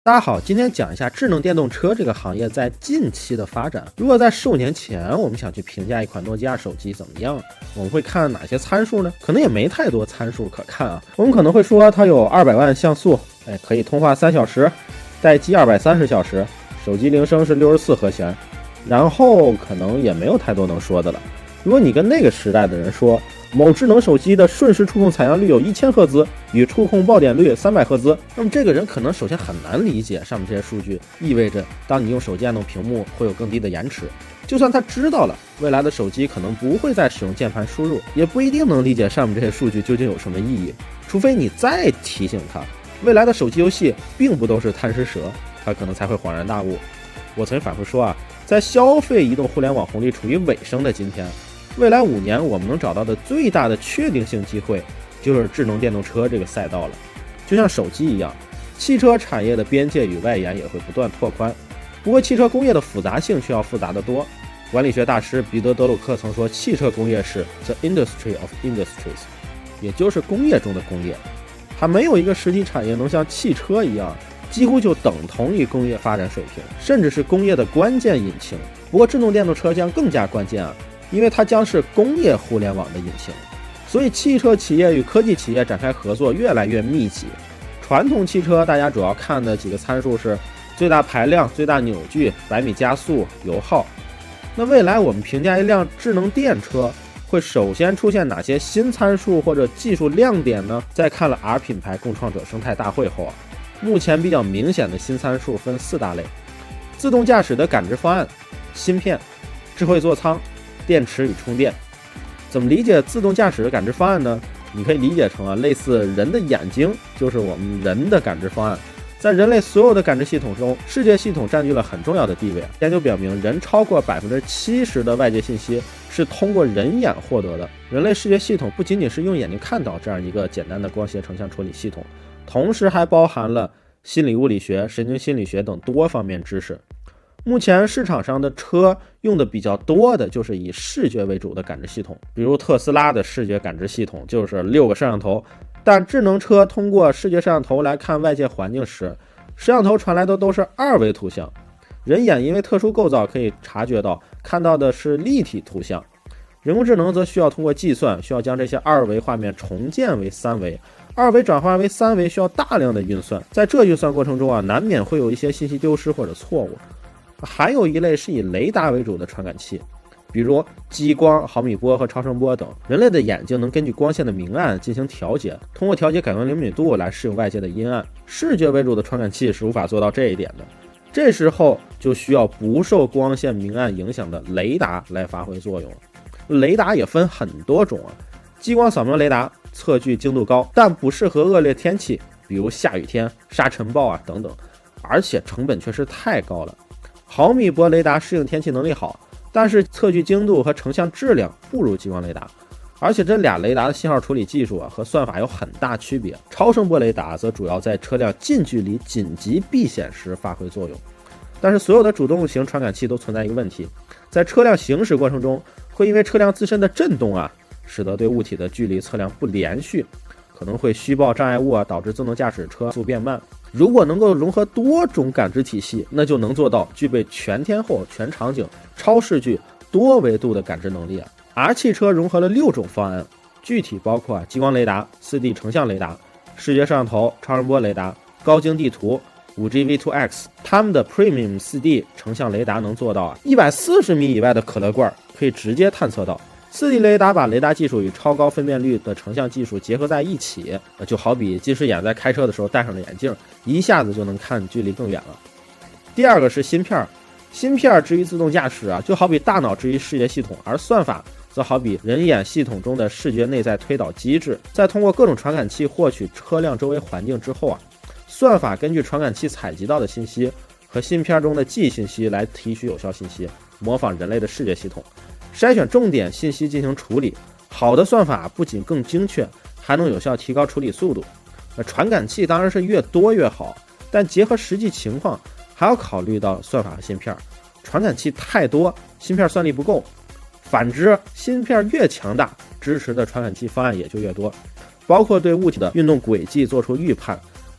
大家好，今天讲一下智能电动车这个行业在近期的发展。如果在15年前我们想去评价一款诺基亚手机怎么样，我们会看哪些参数呢？可能也没太多参数可看啊。我们可能会说它有200万像素，可以通话3小时，待机230小时，手机铃声是64和弦，然后可能也没有太多能说的了。如果你跟那个时代的人说某智能手机的瞬时触控采样率有1000赫兹，与触控爆点率300赫兹，那么这个人可能首先很难理解上面这些数据意味着当你用手机按动屏幕会有更低的延迟。就算他知道了未来的手机可能不会再使用键盘输入，也不一定能理解上面这些数据究竟有什么意义，除非你再提醒他未来的手机游戏并不都是贪吃蛇，他可能才会恍然大悟。我曾反复说啊，在消费移动互联网红利处于尾声的今天，未来5年我们能找到的最大的确定性机会就是智能电动车这个赛道了。就像手机一样，汽车产业的边界与外延也会不断拓宽，不过汽车工业的复杂性却要复杂得多。管理学大师彼得·德鲁克曾说，汽车工业是 the industry of industries， 也就是工业中的工业。还没有一个实体产业能像汽车一样几乎就等同于工业发展水平，甚至是工业的关键引擎。不过智能电动车将更加关键啊，因为它将是工业互联网的引擎，所以汽车企业与科技企业展开合作越来越密集。传统汽车大家主要看的几个参数是最大排量、最大扭矩、百米加速、油耗。那未来我们评价一辆智能电车会首先出现哪些新参数或者技术亮点呢？在看了 R 品牌共创者生态大会后啊，目前比较明显的新参数分4大类：自动驾驶的感知方案、芯片、智慧座舱、电池与充电。怎么理解自动驾驶的感知方案呢？你可以理解成类似人的眼睛就是我们人的感知方案。在人类所有的感知系统中，视觉系统占据了很重要的地位。研究表明，人超过70%的外界信息是通过人眼获得的。人类视觉系统不仅仅是用眼睛看到这样一个简单的光学成像处理系统，同时还包含了心理物理学、神经心理学等多方面知识。目前市场上的车用的比较多的就是以视觉为主的感知系统，比如特斯拉的视觉感知系统就是6个摄像头，但智能车通过视觉摄像头来看外界环境时，摄像头传来的都是2维图像，人眼因为特殊构造可以察觉到看到的是立体图像，人工智能则需要通过计算，需要将这些2维画面重建为3维，2维转化为3维需要大量的运算，在这运算过程中啊，难免会有一些信息丢失或者错误。还有一类是以雷达为主的传感器，比如激光、毫米波和超声波等。人类的眼睛能根据光线的明暗进行调节，通过调节感光灵敏度来适应外界的阴暗。视觉为主的传感器是无法做到这一点的，这时候就需要不受光线明暗影响的雷达来发挥作用。雷达也分很多种啊，激光扫描雷达测距精度高，但不适合恶劣天气，比如下雨天、沙尘暴啊等等，而且成本确实太高了。毫米波雷达适应天气能力好，但是测距精度和成像质量不如激光雷达，而且这俩雷达的信号处理技术和算法有很大区别。超声波雷达则主要在车辆近距离紧急避险时发挥作用。但是所有的主动型传感器都存在一个问题，在车辆行驶过程中会因为车辆自身的震动使得对物体的距离测量不连续，可能会虚报障碍物导致自动驾驶车速变慢。如果能够融合多种感知体系，那就能做到具备全天候、全场景、超视距、多维度的感知能力。R 汽车融合了6种方案，具体包括激光雷达、4D 成像雷达、视觉摄像头、超声波雷达、高精地图、5G V2X。 它们的 Premium 4D 成像雷达能做到140米以外的可乐罐可以直接探测到。4D 雷达把雷达技术与超高分辨率的成像技术结合在一起，就好比近视眼在开车的时候戴上了眼镜，一下子就能看距离更远了。第二个是芯片，芯片至于自动驾驶就好比大脑至于视觉系统，而算法则好比人眼系统中的视觉内在推导机制。在通过各种传感器获取车辆周围环境之后算法根据传感器采集到的信息和芯片中的记忆信息来提取有效信息，模仿人类的视觉系统，筛选重点信息进行处理。好的算法不仅更精确，还能有效提高处理速度。传感器当然是越多越好，但结合实际情况还要考虑到算法和芯片。传感器太多，芯片算力不够；反之，芯片越强大，支持的传感器方案也就越多，包括对物体的运动轨迹做出预判，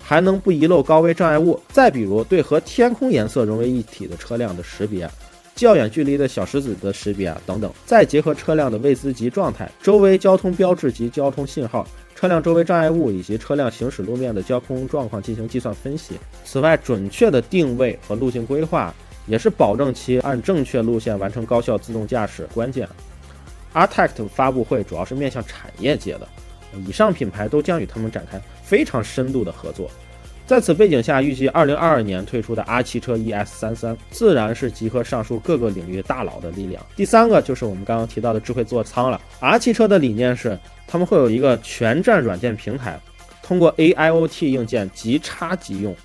还能不遗漏高危障碍物。再比如对和天空颜色融为一体的车辆的识别，较远距离的小石子的识别等等。再结合车辆的位姿及状态、周围交通标志及交通信号、车辆周围障碍物以及车辆行驶路面的交通状况进行计算分析。此外，准确的定位和路径规划也是保证其按正确路线完成高效自动驾驶关键。Artect 发布会主要是面向产业界的，以上品牌都将与他们展开非常深度的合作。在此背景下，预计2022年推出的 R 汽车 ES33 自然是集合上述各个领域大佬的力量。第三个就是我们刚刚提到的智慧座舱了。R 汽车的理念是他们会有一个全站软件平台，通过 AIoT 硬件即插即用。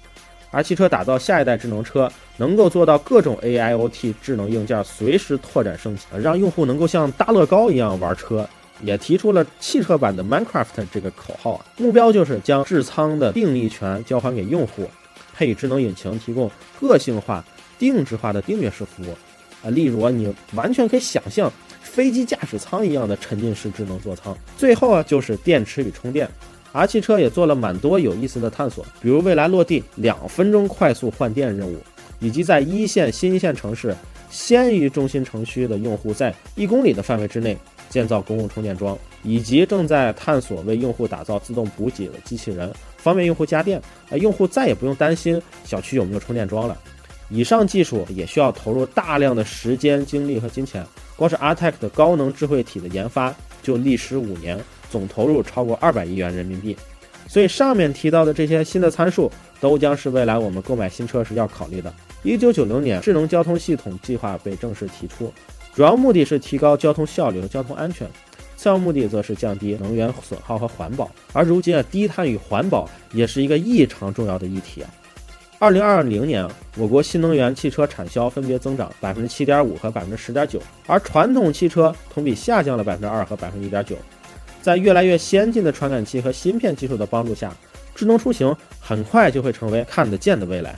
R 汽车打造下一代智能车，能够做到各种 AIoT 智能硬件随时拓展升级，让用户能够像大乐高一样玩车。也提出了汽车版的 Minecraft 这个口号啊，目标就是将智舱的定力权交还给用户，配以智能引擎，提供个性化、定制化的订阅式服务啊。例如你完全可以想象飞机驾驶舱一样的沉浸式智能座舱。最后就是电池与充电。R 汽车也做了蛮多有意思的探索，比如未来落地2分钟快速换电任务，以及在一线、新一线城市先于中心城区的用户在1公里的范围之内建造公共充电桩，以及正在探索为用户打造自动补给的机器人，方便用户家电，用户再也不用担心小区有没有充电桩了。以上技术也需要投入大量的时间、精力和金钱，光是 Artect 的高能智慧体的研发就历时5年，总投入超过200亿元人民币。所以上面提到的这些新的参数都将是未来我们购买新车时要考虑的。1990年，智能交通系统计划被正式提出，主要目的是提高交通效率和交通安全，次要目的则是降低能源损耗和环保。而如今低碳与环保也是一个异常重要的议题。2020年，我国新能源汽车产销分别增长 7.5% 和 10.9%， 而传统汽车同比下降了 2% 和 1.9%。在越来越先进的传感器和芯片技术的帮助下，智能出行很快就会成为看得见的未来。